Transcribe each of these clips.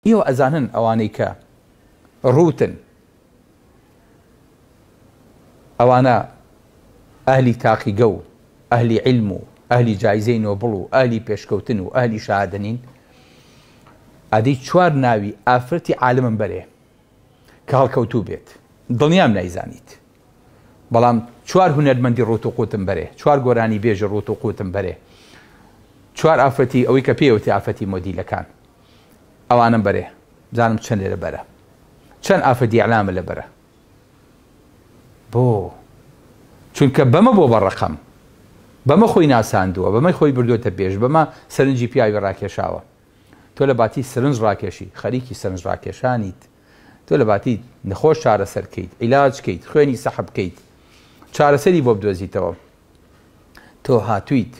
ئێوە ئەزانن ئەوانەی کە ڕوتن ئەوانە ئەهلی تاقیگە و ئەهلی عیلم و ئەهلی جایزەی نۆبڵ و ئەهلی پێشکەوتن و ئەهلی شەهادەنین ئەدەی چوار ناوی ئافرەتی عالمن بەرێ کە هەڵکەوتوو بێت دڵنیام نایزانیت بەڵام چوار هونەرمەندی ڕوت و قوتم بەرێ چوار گۆرانی بێژە ڕوت و قوتم بەرێ چوار ئافرەتی ئەوەی کە پێوەتی ئافرەتی مۆدیلەکان ئەوانم بەرێ بزانم چەند لێرە بەرە چەند ئافرەتی ئەعلامە لە بەرە بۆ چونکە بەمە بۆ بەڕەقەم بەمە خۆی ناساندووە بەمە خۆی بردوۆتە پێش بەمە سەرنجی پیاوی ڕاکێشاوە تۆ لە باتی سەرنج ڕاکێشی خەریکی سەرنج ڕاکێشانیت تۆ لە باتی نەخۆش چارەسەرکەیت عیلاج بکەیت خوێنی سەحب بکەیت چارەسەری بۆ بدۆزیتەوە تۆ هاتوویت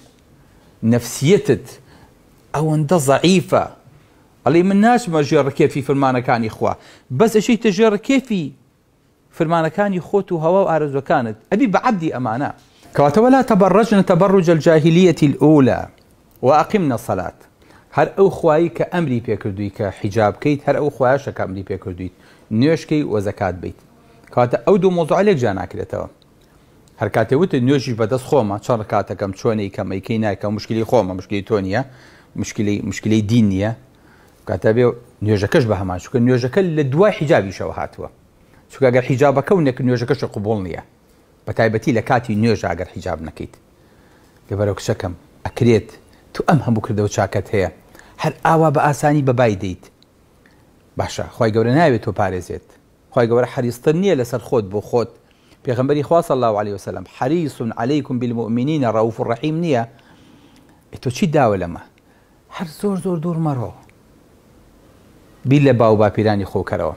نەفسیەتت ئەوەندە زەعیفە ئەڵێ من ناچمە ژێڕکێفی فەرمانەکانی خوا بەس ئەچیتە ژێڕکێفی فەرمانەکانی خۆت و هەوا و ئارەزوەکانت ئەبی بە عەبدی ئەمانە کەواتە وەلا تەبەڕەجنە تەبەڕوج الجاهلیەة الأولى وأقمنا الصلاة هەر ئەو خوایی کە ئەمری پێکردووی کە حیجاب بکەیت هەر ئەو خوایەشە کە ئەمری پێکردوویت نوێژکەی و زەکات بیت کەواتە ئەو دوو مۆزوع لێک جا ناکرێتەوە هەر کاتێ وتت نوێژی بەدەست خۆمە چەند ڕکاتەکەم چۆنەی کەم ئەیکەی نایکە مشکلی خۆمە مشکلی تۆ نییە مشکلی دین نییە کاتە بێ نوێژەکەش بە هەمان چونکە نوێژەکە لە دوای حیجابیشەوە هاتووە چونکە ئەگەر حیجابەکە و نەک نوێژەکەش قبوڵ نییە بە تایبەتی لە کاتی نوێژ ئەگەر حیجاب نەکەیت لەبەرەو کچەکەم ئەکرێت تو ئەم هەموو کردەوە چاکەت هەیە هەر ئاوا بە ئاسانی بەبای دەیت باشە خی گەورە ناوێت تۆ پارێزێت خی گەورە حەریستر نییە لەسەر خۆت بۆ خۆت پێغەمبەری خوا صلی الله عليه وسلم حریص علیکم بالمؤمنین ڕەوف ڕەحیم نییە تۆ چی داوە لەمە هەر زۆر دوور مەڕۆ بیر لە باو باپیرانی خۆکەرەوە